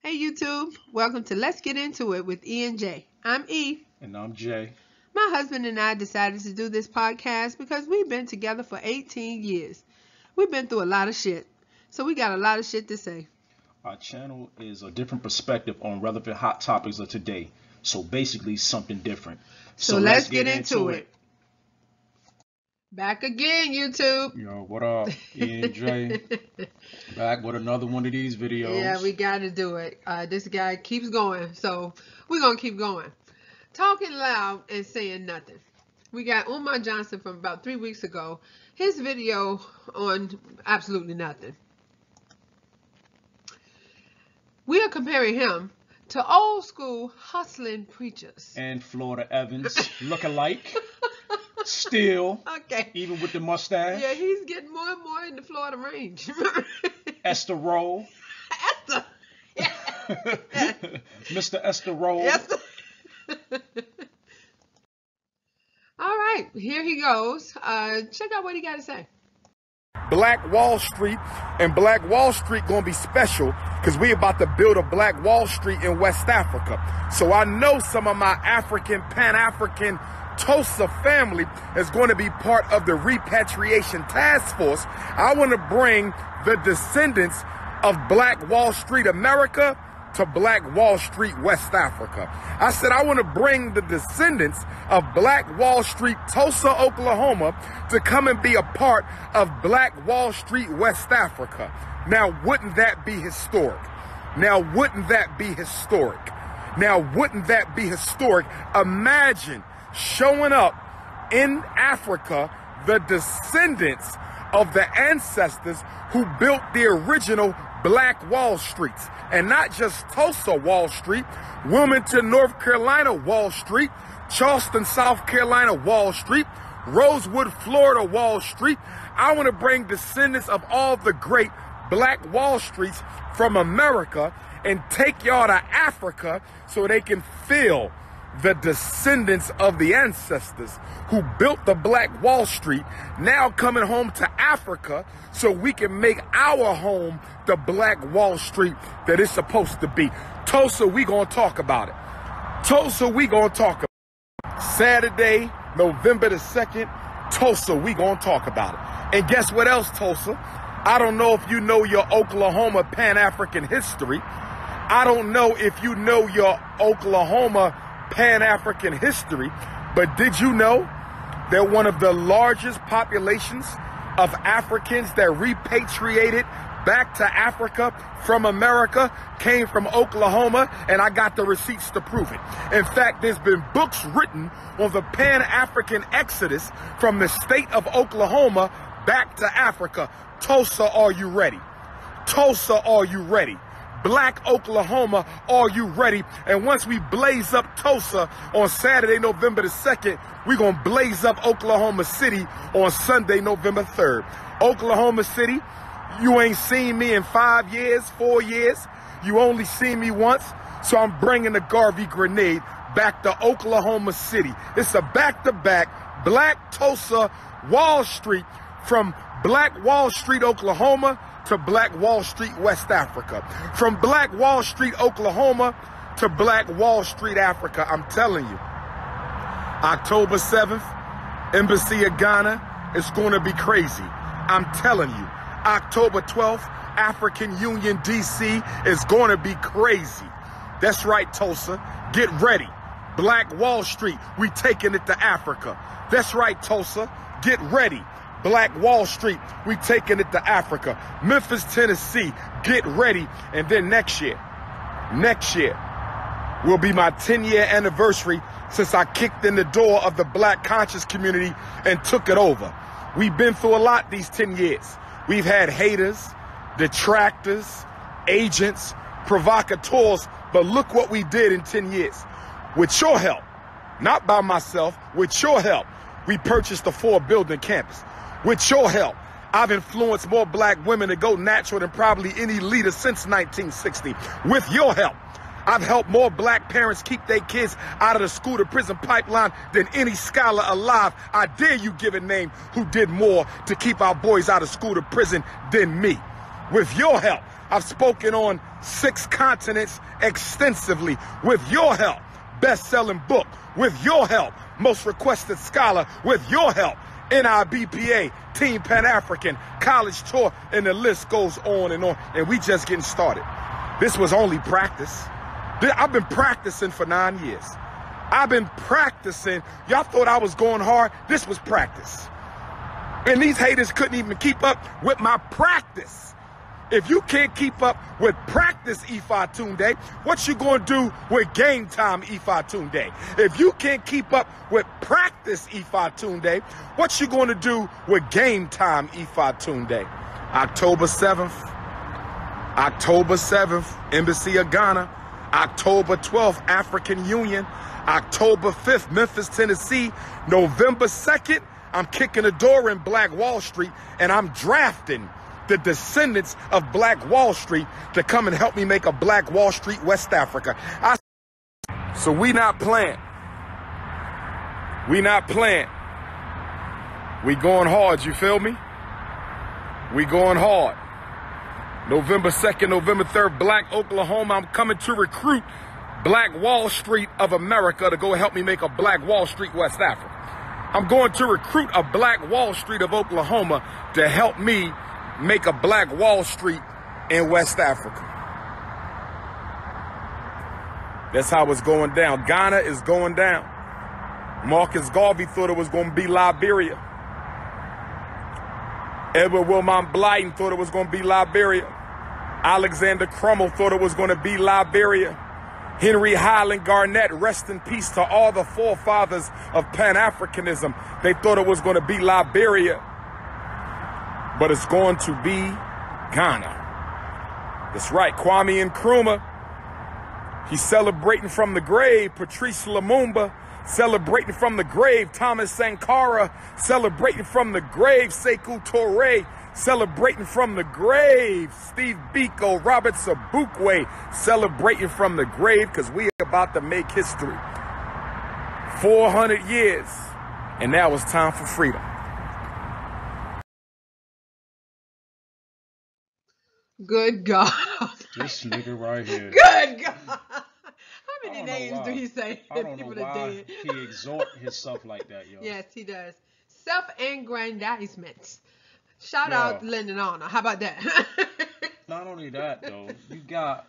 Hey YouTube, welcome to Let's Get Into It with E and J. I'm E. And I'm Jay. My husband and I decided to do this podcast because we've been together for 18 years. We've been through a lot of shit, so we got a lot of shit to say. Our channel is a different perspective on relevant hot topics of today. So basically something different. So let's get into it. Back again, YouTube. Yo, what up? E and J. Back with another one of these videos. Yeah, we got to do it. This guy keeps going, so we're going to keep going. Talking loud and saying nothing. We got Umar Johnson from about 3 weeks ago. His video on absolutely nothing. We are comparing him to old school hustling preachers. And Florida Evans look alike. Still. Okay. Even with the mustache. Yeah, he's getting more and more in the Florida range. Esther Roll. Esther. Yeah. Mr. Esther Roll. Esther. All right, here he goes. Check out what he got to say. Black Wall Street, and Black Wall Street gonna be special because we about to build a Black Wall Street in West Africa. So I know some of my African, Pan-African Tulsa family is going to be part of the repatriation task force. I want to bring the descendants of Black Wall Street America to Black Wall Street West Africa. I said I want to bring the descendants of Black Wall Street Tulsa, Oklahoma to come and be a part of Black Wall Street West Africa. Now, wouldn't that be historic? Now, wouldn't that be historic? Now, wouldn't that be historic? Imagine showing up in Africa, the descendants of the ancestors who built the original Black Wall Streets. And not just Tulsa Wall Street, Wilmington, North Carolina Wall Street, Charleston, South Carolina Wall Street, Rosewood, Florida Wall Street. I want to bring descendants of all the great Black Wall Streets from America and take y'all to Africa so they can feel the descendants of the ancestors who built the Black Wall Street now coming home to Africa so we can make our home the Black Wall Street that it's supposed to be. Tulsa, we gonna talk about it. Tulsa, we gonna talk about it. Saturday, November the 2nd, Tulsa, we gonna talk about it. And guess what else, Tulsa? I don't know if you know your Oklahoma Pan-African history. I don't know if you know your Oklahoma Pan-African history, but did you know that one of the largest populations of Africans that repatriated back to Africa from America came from Oklahoma, and I got the receipts to prove it. In fact, there's been books written on the Pan-African exodus from the state of Oklahoma back to Africa. Tulsa, are you ready? Tulsa, are you ready? Black Oklahoma, are you ready? And once we blaze up Tulsa on Saturday, November the 2nd, we're going to blaze up Oklahoma City on Sunday, November 3rd. Oklahoma City, you ain't seen me in 5 years, 4 years. You only seen me once. So I'm bringing the Garvey grenade back to Oklahoma City. It's a back-to-back Black Tulsa Wall Street from Black Wall Street, Oklahoma to Black Wall Street, West Africa. From Black Wall Street, Oklahoma to Black Wall Street, Africa. I'm telling you, October 7th, Embassy of Ghana, it's going to be crazy. I'm telling you, October 12th, African Union, DC, is going to be crazy. That's right, Tulsa. Get ready. Black Wall Street, we taking it to Africa. That's right, Tulsa. Get ready. Black Wall Street, we taking it to Africa. Memphis, Tennessee, get ready. And then next year will be my 10-year anniversary since I kicked in the door of the Black conscious community and took it over. We've been through a lot these 10 years. We've had haters, detractors, agents, provocateurs, but look what we did in 10 years. With your help, not by myself, with your help, we purchased a 4-building campus. With your help, I've influenced more black women to go natural than probably any leader since 1960. With your help, I've helped more black parents keep their kids out of the school to prison pipeline than any scholar alive. I dare you give a name who did more to keep our boys out of school to prison than me. With your help, I've spoken on 6 continents extensively with your help. Best-selling book with your help. Most requested scholar with your help. NIBPA, Team Pan-African, college tour, and the list goes on. And we just getting started. This was only practice. I've been practicing for 9 years. I've been practicing. Y'all thought I was going hard. This was practice. And these haters couldn't even keep up with my practice. If you can't keep up with practice Ifa Tunde, what you gonna do with game time Ifa Tunde? If you can't keep up with practice Ifa Tunde, what you gonna do with game time Ifa Tunde? October 7th, Embassy of Ghana. October 12th, African Union. October 5th, Memphis, Tennessee. November 2nd, I'm kicking the door in Black Wall Street, and I'm drafting the descendants of Black Wall Street to come and help me make a Black Wall Street, West Africa. So we not playing. We not playing. We going hard, you feel me? We going hard. November 2nd, November 3rd, Black Oklahoma. I'm coming to recruit Black Wall Street of America to go help me make a Black Wall Street, West Africa. I'm going to recruit a Black Wall Street of Oklahoma to help me make a Black Wall Street in West Africa. That's how it's going down. Ghana is going down. Marcus Garvey thought it was going to be Liberia. Edward Wilmot Blyton thought it was going to be Liberia. Alexander Crummell thought it was going to be Liberia. Henry Highland Garnett, rest in peace to all the forefathers of Pan-Africanism. They thought it was going to be Liberia. But it's going to be Ghana. That's right, Kwame Nkrumah. He's celebrating from the grave. Patrice Lumumba celebrating from the grave. Thomas Sankara celebrating from the grave. Sekou Touré celebrating from the grave. Steve Biko, Robert Sobukwe celebrating from the grave, because we are about to make history. 400 years, and now it's time for freedom. Good God. This nigga right here. Good God. How many names do he say? I don't know why he exhort himself like that, yo. Yes, he does. Self-aggrandizement. Shout out Lyndon Honor. How about that? Not only that, though, you got,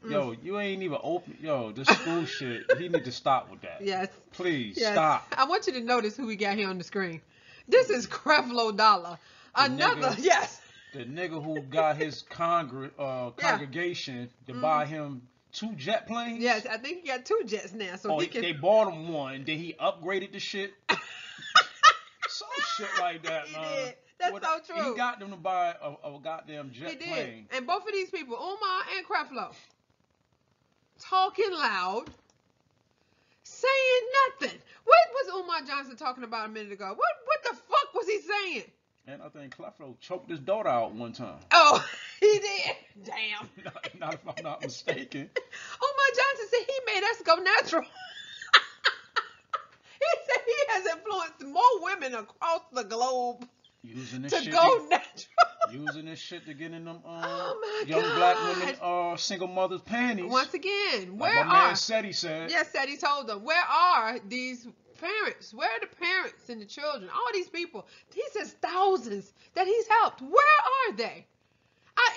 yo, you ain't even open, yo, this school shit, he need to stop with that. Yes. Please, yes. stop. I want you to notice who we got here on the screen. This is Creflo Dollar. Another, yes. The nigga who got his congregation to buy him 2 jet planes. Yes, I think he got 2 jets now. So they bought him one, then he upgraded the shit. Some shit like that, he man. Did. That's so true. He got them to buy a goddamn jet plane. And both of these people, Umar and Creflo, talking loud, saying nothing. What was Umar Johnson talking about a minute ago? What the fuck was he saying? And I think Creflo choked his daughter out one time. Oh, he did? Damn. Not if I'm not mistaken. Umar Johnson said he made us go natural. He said he has influenced more women across the globe using this to shit go natural. Using this shit to get in them young black women single mothers' panties. Once again, like where my man Seti said. Yes, Seti told them, where are these parents? Where are the parents and the children? All these people. He says thousands that he's helped. Where are they?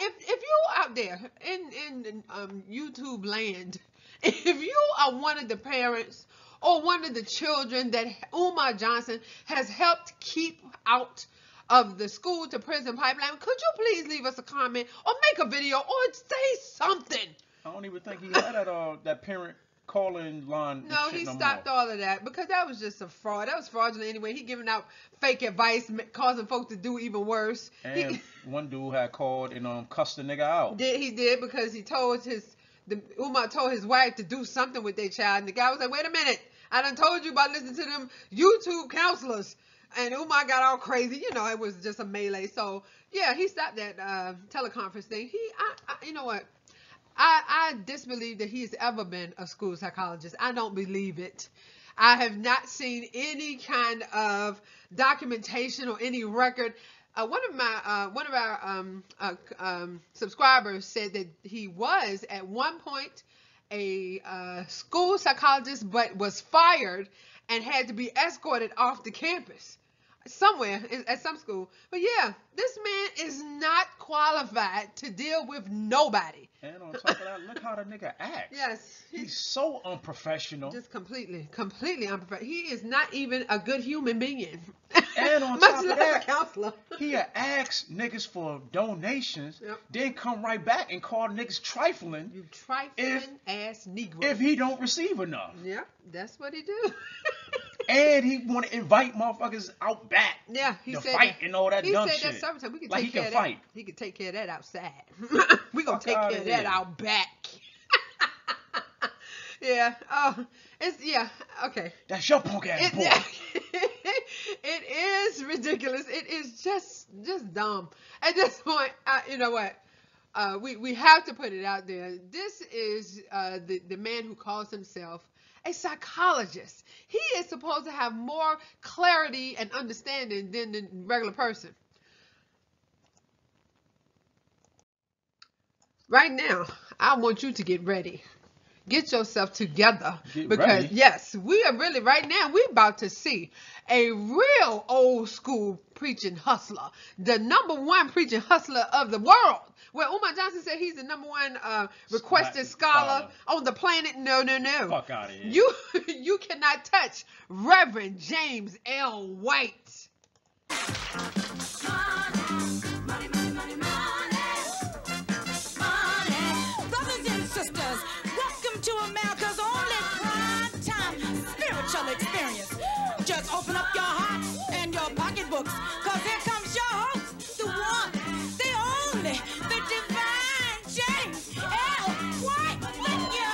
If you out there in YouTube land, if you are one of the parents or one of the children that Umar Johnson has helped keep out of the school to prison pipeline, could you please leave us a comment or make a video or say something? I don't even think he had that parent calling line. No, he stopped all of that because that was just a fraud. That was fraudulent anyway. He giving out fake advice, causing folks to do even worse. And one dude had called and cussed the nigga out. He did because he told Umar told his wife to do something with their child, and the guy was like, "Wait a minute, I done told you about listening to them YouTube counselors." And Umar got all crazy. You know, it was just a melee. So yeah, he stopped that teleconference thing. You know what? I disbelieve that he's ever been a school psychologist. I don't believe it. I have not seen any kind of documentation or any record One of our subscribers said that he was at one point a school psychologist, but was fired and had to be escorted off the campus somewhere at some school. But yeah, this man is not qualified to deal with nobody. And on top of that, look how the nigga acts. Yes, He's so unprofessional. just completely unprofessional. He is not even a good human being. And on Much top of less that, a counselor. He'll ask niggas for donations, Yep. then come right back and call niggas trifling You trifling ass Negro. if he don't receive enough. Yeah, that's what he do. And he want to invite motherfuckers out back Yeah, he to said fight that. and all that He dumb said shit. that several times. We can Like take he care can of fight. that. He can take care of that outside. We gonna Fuck take outta care of that here. out back. Yeah. Oh, okay. That's your punk ass boy. It is ridiculous. It is just dumb. At this point, you know what? We have to put it out there. This is the man who calls himself a psychologist. He is supposed to have more clarity and understanding than the regular person. Right now, I want you to get ready. Get yourself together. Get because ready? yes, we are really right now, we're about to see a real old school preaching hustler. The #1 preaching hustler of the world. Where Umar Johnson said he's the #1 requested scholar on the planet. No. Fuck out of here. You cannot touch Reverend James L. White. Money, money, money, money. Brothers and sisters, welcome to America's only prime time spiritual experience. Just open up your hearts and your pocketbooks, cause here comes your host, the one, the only, the divine James L. White. Thank you.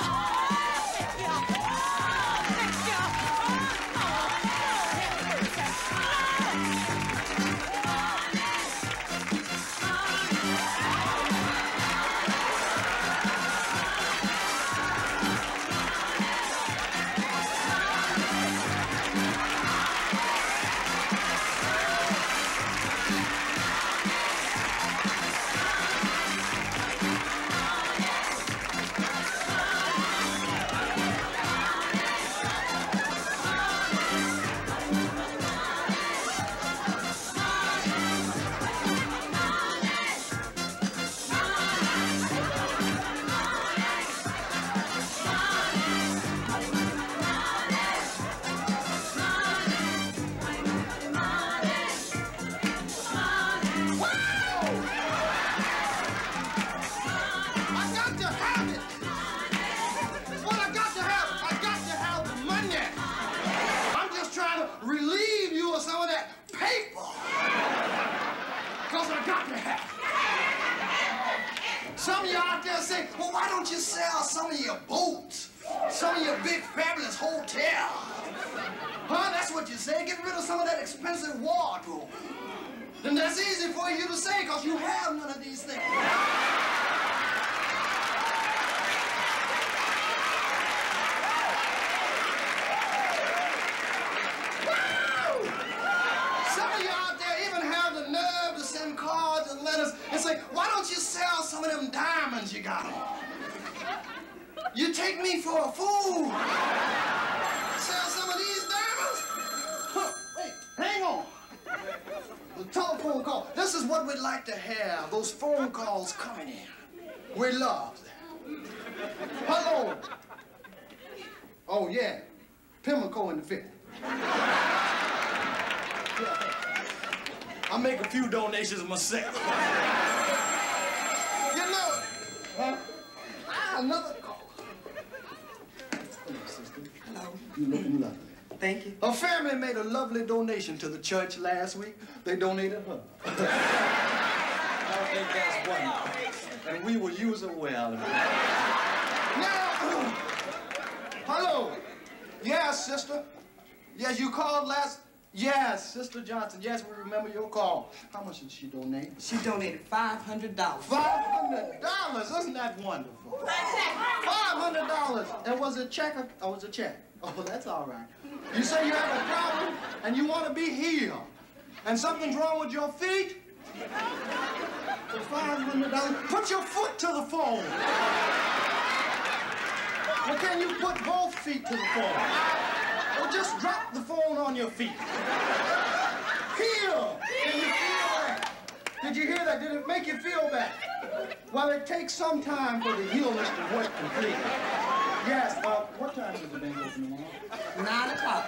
Thank you. Thank you. Some of you out there say, well, why don't you sell some of your boats? Some of your big fabulous hotels? Huh? That's what you say. Get rid of some of that expensive wardrobe. And that's easy for you to say because you have none of these things. Some of you out there even have the nerve to send cards and letters and say, why don't you sell some of them diamonds you got on? You take me for a fool. Sell some of these diamonds? Huh, wait, hang on. The telephone call. This is what we'd like to have, those phone calls coming in. We love them. Hello. Oh, yeah. Pimlico in the 50. I make a few donations myself. You know, huh? Another call. Hello, sister. Hello. You looking lovely. Thank you. Her family made a lovely donation to the church last week. They donated her. I think that's wonderful. And we will use her well. Now, hello. Yes, sister. Yes, you called last... Yes, Sister Johnson. Yes, we remember your call. How much did she donate? She donated $500. $500? Isn't that wonderful? $500. And was it a check or oh, it was a check? Oh, that's all right. You say you have a problem and you want to be healed. And something's wrong with your feet? For $500, put your foot to the phone. Well, can you put both feet to the phone? Or just drop the phone on your feet. Heal. Can you feel that? Did you hear that? Did it make you feel that? Well, it takes some time for the healness to work completely. Yes, what time is the bank open tomorrow? 9 o'clock.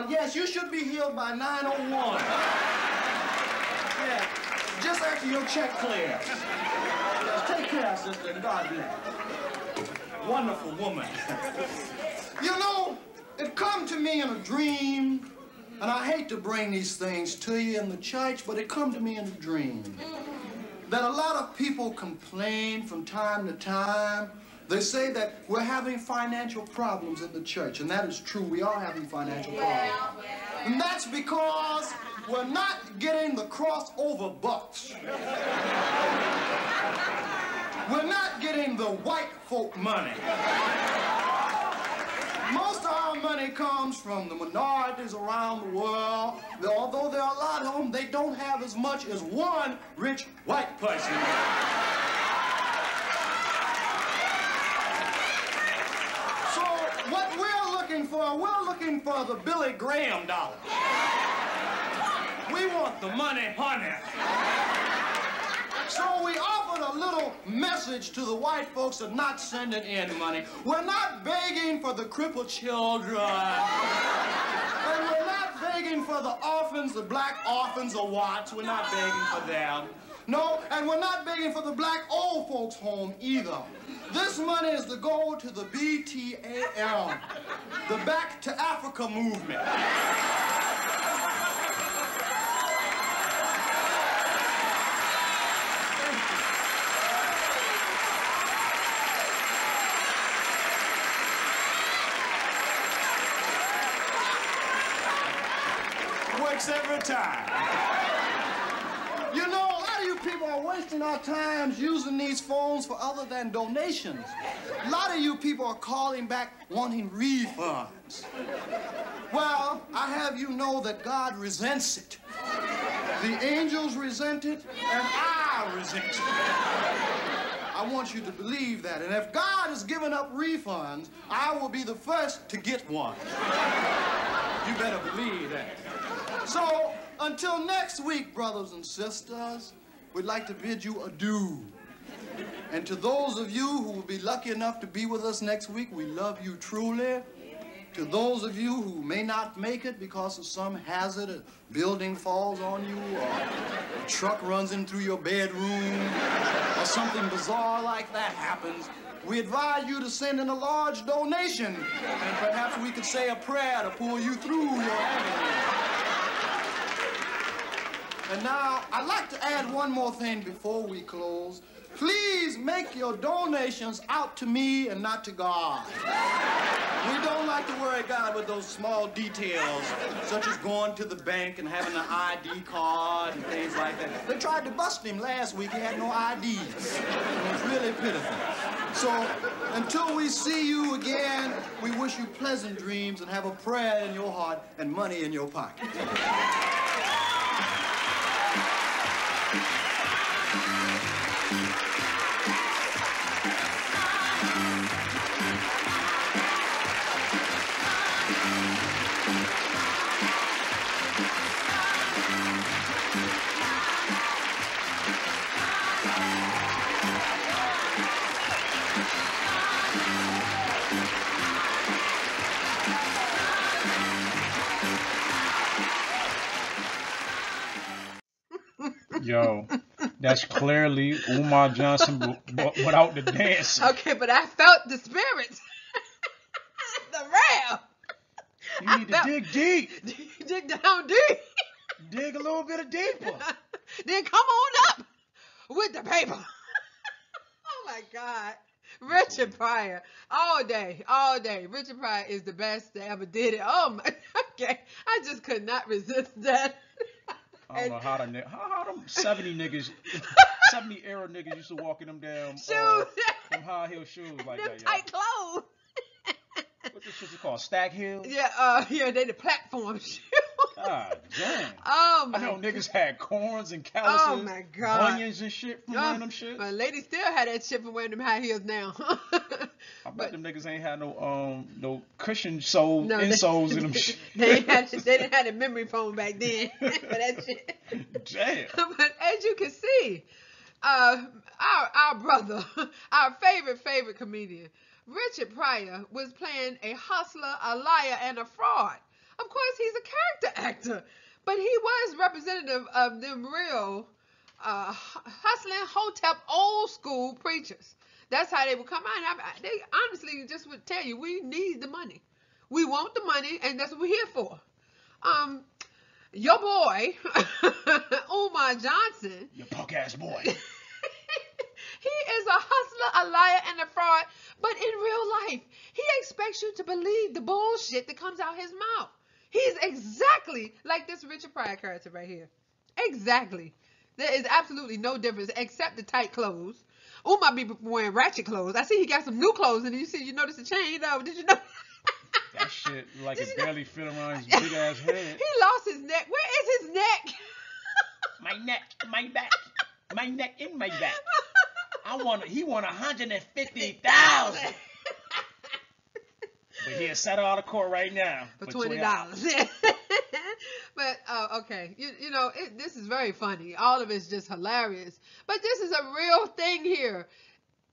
Yes, you should be healed by 9:01. Yeah, just after your check clears. Yes, take care, sister, and God bless. Wonderful woman. You know, it come to me in a dream, and I hate to bring these things to you in the church, but it come to me in a dream that a lot of people complain from time to time. They say that we're having financial problems in the church, and that is true. We are having financial problems. And that's because we're not getting the crossover bucks. We're not getting the white folk money. Most of our money comes from the minorities around the world. Although there are a lot of them, they don't have as much as one rich white person. What we're looking for the Billy Graham dollar. We want the money, honey. So we offered a little message to the white folks of not sending in money. We're not begging for the crippled children. And we're not begging for the orphans, the black orphans of Watts. We're not begging for them. No, and we're not begging for the black old folks home either. This money is to go to the BTAL, the Back to Africa movement. Works every time. You know, a lot of you people are wasting our times using these phones for other than donations. A lot of you people are calling back wanting refunds. Well, I have you know that God resents it. The angels resent it, and I resent it. I want you to believe that. And if God has given up refunds, I will be the first to get one. You better believe that. So, until next week, brothers and sisters, we'd like to bid you adieu. And to those of you who will be lucky enough to be with us next week, we love you truly. To those of you who may not make it because of some hazard, a building falls on you, or a truck runs in through your bedroom, or something bizarre like that happens, we advise you to send in a large donation, and perhaps we could say a prayer to pull you through your agony. And now, I'd like to add one more thing before we close. Please make your donations out to me and not to God. We don't like to worry God with those small details, such as going to the bank and having an ID card and things like that. They tried to bust him last week. He had no ID. It was really pitiful. So, until we see you again, we wish you pleasant dreams and have a prayer in your heart and money in your pocket. Yo, that's clearly Umar Johnson without the dance. Okay, but I felt the spirits. The ram. You need to dig deep. Dig down deep. Dig a little bit deeper. Then come on up with the paper. Oh my God. Richard Pryor. All day. Richard Pryor is the best that ever did it. Oh my, okay. I just could not resist that. I don't know how them 70 niggas, 70 era niggas used to walk in them damn shoes. Them high heel shoes like them that. Tight clothes. What this shit called? Stack heels? Yeah, they the platform shoes. God damn. Oh I my know niggas had corns and Oh calluses, my God. bunions and shit from wearing them shit. But ladies still had that shit from wearing them high heels now. I bet them niggas ain't had no cushion soles, No, insoles in them shit. they didn't have a memory foam back then for that shit. Damn. But as you can see, our brother, our favorite comedian, Richard Pryor, was playing a hustler, a liar, and a fraud. Of course, he's a character actor, but he was representative of them real hustling Hotep old school preachers. That's how they would come out. They honestly just would tell you, we need the money. We want the money, and that's what we're here for. Your boy, Umar Johnson. Your punk ass boy. He is a hustler, a liar, and a fraud, but in real life, he expects you to believe the bullshit that comes out his mouth. He's exactly like this Richard Pryor character right here. Exactly. There is absolutely no difference except the tight clothes. Umar be wearing ratchet clothes. I see he got some new clothes, and you notice the chain? Did you know? That shit like it barely fit around his big ass head. He lost his neck. Where is his neck? My neck, my back, my neck in my back. He won 150,000. But he'll settle out of court right now for $20. But okay, you know this is very funny. All of it's just hilarious. But this is a real thing here.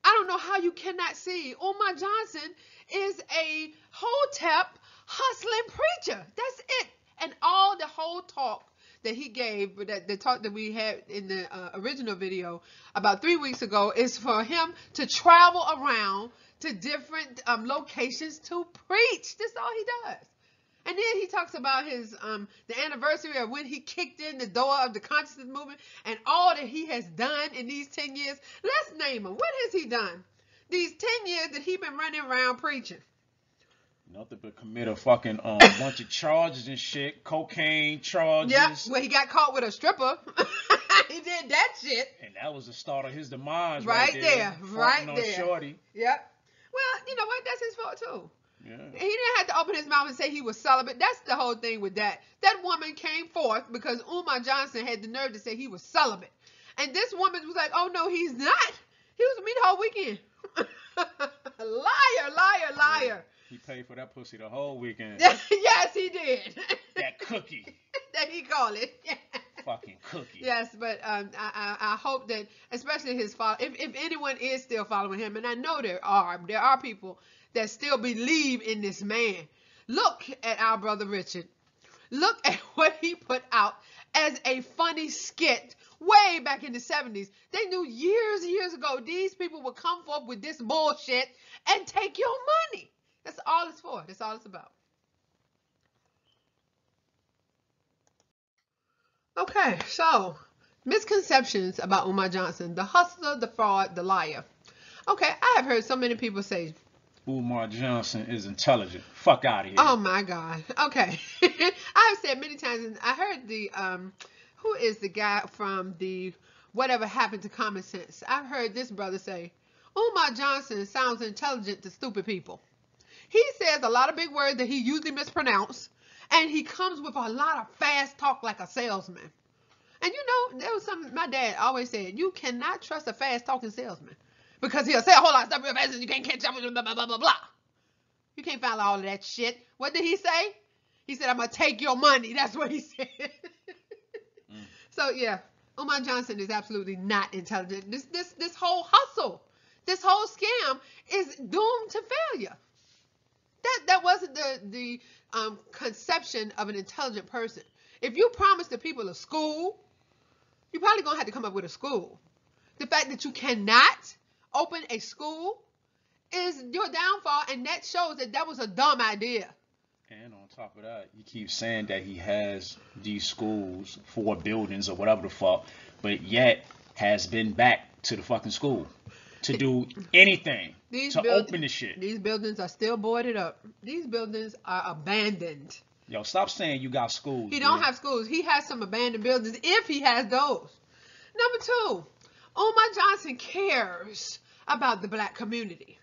I don't know how you cannot see. Umar Johnson is a Hotep hustling preacher. That's it. And all the whole talk that he gave, the talk that we had in the original video about 3 weeks ago, is for him to travel around to different locations to preach. That's all he does. And then he talks about his the anniversary of when he kicked in the door of the consciousness movement and all that he has done in these 10 years. Let's name him. What has he done? These 10 years that he been running around preaching. Nothing but commit a fucking bunch of charges and shit, cocaine charges. Yeah, well, he got caught with a stripper. He did that shit. And that was the start of his demise right there. Right on there. Shorty. Yep. Well, you know what? That's his fault too. Yeah. He didn't have to open his mouth and say he was celibate. That's the whole thing with that. That woman came forth because Umar Johnson had the nerve to say he was celibate. And this woman was like, oh, no, he's not. He was with me the whole weekend. Liar, liar, liar. He paid for that pussy the whole weekend. Yes, he did. That cookie. That he called it. Fucking cookie. Yes, but I hope that, especially his father, if anyone is still following him, and I know there are people that still believe in this man. Look at our brother Richard. Look at what he put out as a funny skit way back in the 70s. They knew years ago these people would come forth with this bullshit and take your money. That's all it's for. That's all it's about. Okay, so misconceptions about Umar Johnson, the hustler, the fraud, the liar. Okay, I have heard so many people say Umar Johnson is intelligent. Fuck out of here. Oh my God. Okay. I've said many times, and I heard the who is the guy from the Whatever Happened to Common Sense? I've heard this brother say, Umar Johnson sounds intelligent to stupid people. He says a lot of big words that he usually mispronounces, and he comes with a lot of fast talk like a salesman. And you know, there was something my dad always said, you cannot trust a fast talking salesman. Because he'll say a whole lot of stuff real fast and you can't catch up with him, blah, blah, blah, blah, blah. You can't follow all of that shit. What did he say? He said, I'm going to take your money. That's what he said. So, yeah, Umar Johnson is absolutely not intelligent. This whole hustle, this whole scam is doomed to failure. That wasn't the conception of an intelligent person. If you promise the people a school, you're probably going to have to come up with a school. The fact that you cannot open a school is your downfall, and that shows that was a dumb idea. And on top of that, you keep saying that he has these schools, 4 buildings or whatever the fuck, but yet has been back to the fucking school to do anything, open the shit. These buildings are still boarded up. These buildings are abandoned. Yo, stop saying you got schools. He don't have schools. He has some abandoned buildings if he has those. Number 2, Umar Johnson cares about the black community.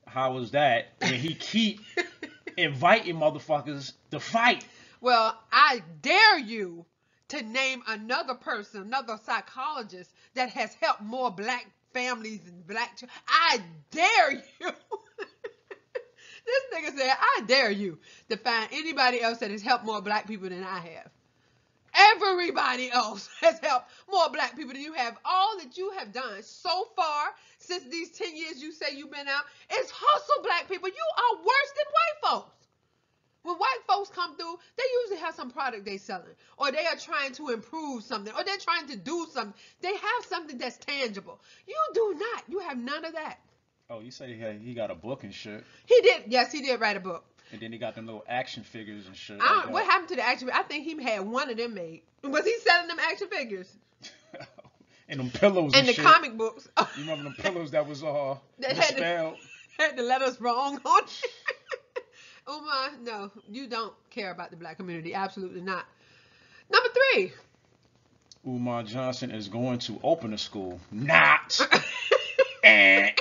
How is that when he keep inviting motherfuckers to fight? Well, I dare you to name another person, another psychologist that has helped more black families and black children. I dare you. This nigga said, I dare you to find anybody else that has helped more black people than I have. Everybody else has helped more black people than you have. All that you have done so far since these 10 years you say you've been out is hustle black people. You are worse than white folks. When white folks come through, they usually have some product they selling, or they are trying to improve something, or they're trying to do something. They have something that's tangible. You do not. You have none of that. Oh, you say he got a book and shit. He did. Yes, he did write a book. And then he got them little action figures and shit. What happened to the action? I think he had one of them made. Was he selling them action figures? And them pillows and the shit. Comic books. You remember them pillows that was that misspelled? Had the letters wrong on it. Umar, no, you don't care about the black community. Absolutely not. Number 3. Umar Johnson is going to open a school. Not. That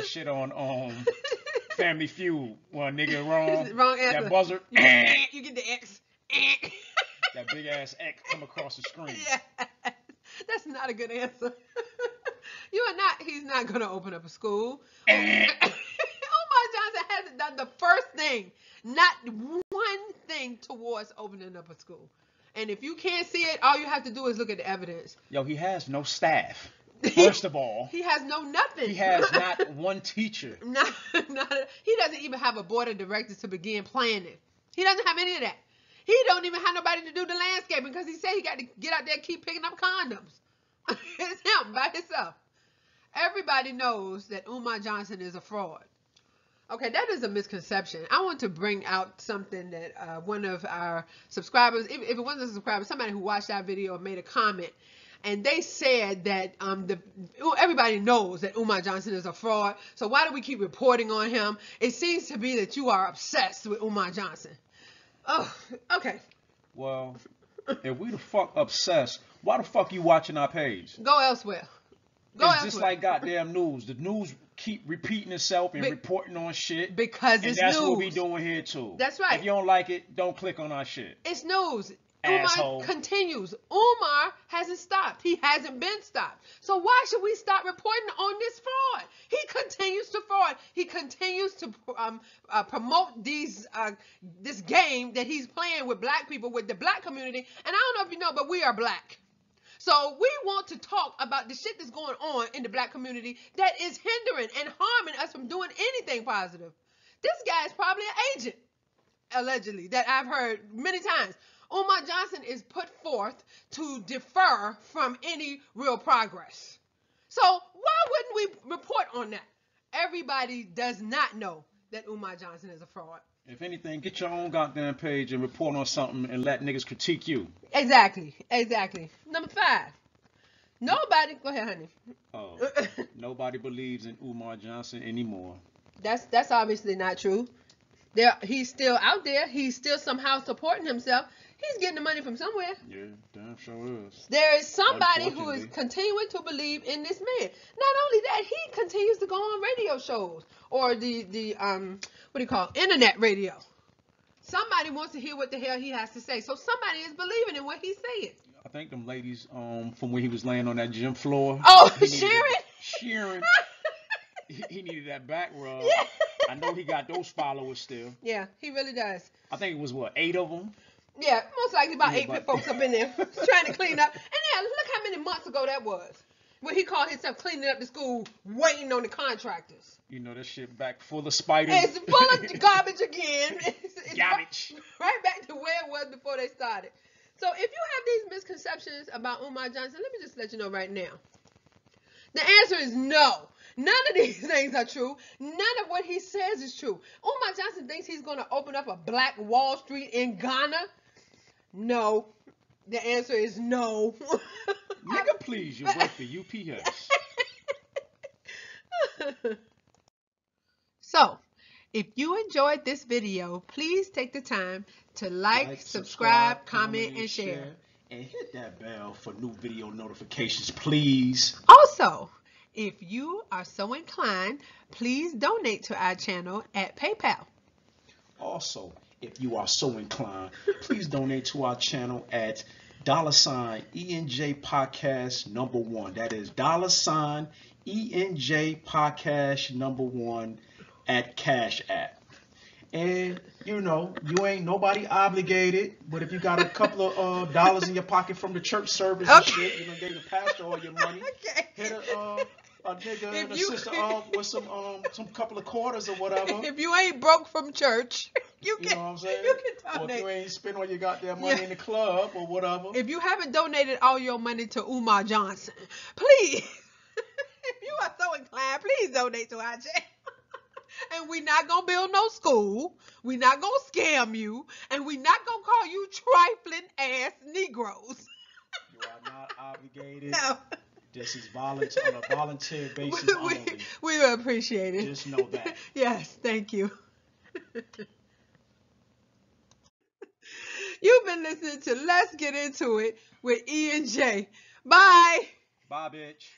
shit on Family Feud. When a nigga wrong. Wrong answer. That buzzer. You get the X. That big ass X come across the screen. Yeah. That's not a good answer. He's not going to open up a school. Johnson hasn't done the first thing, not one thing towards opening up a school. And if you can't see it, all you have to do is look at the evidence. Yo, he has no staff. First of all, he has nothing. He has not one teacher. He doesn't even have a board of directors to begin planning. He doesn't have any of that. He don't even have nobody to do the landscaping because he said he got to get out there and keep picking up condoms. It's him by himself. Everybody knows that Umar Johnson is a fraud. Okay, that is a misconception. I want to bring out something that one of our subscribers, if it wasn't a subscriber, somebody who watched our video made a comment, and they said that everybody knows that Umar Johnson is a fraud, so why do we keep reporting on him? It seems to be that you are obsessed with Umar Johnson. Oh, okay. Well, if we the fuck obsessed, why the fuck you watching our page? Go elsewhere. It's just like goddamn news. The news keep repeating itself and reporting on shit. Because it's news. And that's what we doing here too. That's right. If you don't like it, don't click on our shit. It's news. Asshole. Umar continues. Umar hasn't stopped. He hasn't been stopped. So why should we stop reporting on this fraud? He continues to fraud. He continues to promote this game that he's playing with black people, with the black community. And I don't know if you know, but we are black. So we want to talk about the shit that's going on in the black community that is hindering and harming us from doing anything positive. This guy is probably an agent, allegedly, that I've heard many times. Umar Johnson is put forth to defer from any real progress. So why wouldn't we report on that? Everybody does not know that Umar Johnson is a fraud. If anything, get your own goddamn page and report on something and let niggas critique you. Exactly. Number 5. Nobody, go ahead, honey. Oh, nobody believes in Umar Johnson anymore. That's obviously not true. He's still out there. He's still somehow supporting himself. He's getting the money from somewhere. Yeah, damn sure is. There is somebody who is continuing to believe in this man. Not only that, he continues to go on radio shows or the what do you call it? Internet radio. Somebody wants to hear what the hell he has to say. So somebody is believing in what he's saying. I think them ladies from when he was laying on that gym floor. Oh, Sharon. Sharon. He needed that back rub. Yeah. I know he got those followers still. Yeah, he really does. I think it was 8 of them. Yeah, most likely about 8 folks up in there trying to clean up. And yeah, look how many months ago that was. When he called himself cleaning up the school, waiting on the contractors. You know, that shit back full of spiders. It's full of garbage again. It's garbage. Right back to where it was before they started. So if you have these misconceptions about Umar Johnson, let me just let you know right now. The answer is no. None of these things are true. None of what he says is true. Umar Johnson thinks he's going to open up a Black Wall Street in Ghana. No. The answer is no. Nigga, please, you work for UPS. So, if you enjoyed this video, please take the time to like, subscribe, comment, and share. And hit that bell for new video notifications, please. Also, if you are so inclined, please donate to our channel at PayPal. Also, if you are so inclined, please donate to our channel at $ENJ Podcast #1. That is $ENJ Podcast #1 at Cash App. And you know, you ain't nobody obligated, but if you got a couple of dollars in your pocket from the church service and shit, you know, gave the pastor all your money. Hit a nigga and a sister off with some couple of quarters or whatever. If you ain't broke from church, you know what I'm saying? You can donate. Or if you ain't spend all your goddamn money in the club or whatever. If you haven't donated all your money to Umar Johnson, please, if you are so inclined, please donate to our channel. And we're not going to build no school. We're not going to scam you. And we're not going to call you trifling ass Negroes. You are not obligated. No. This is on a volunteer basis only. We will appreciate it. Just know that. Yes, thank you. You've been listening to Let's Get Into It with E and J. Bye. Bye, bitch.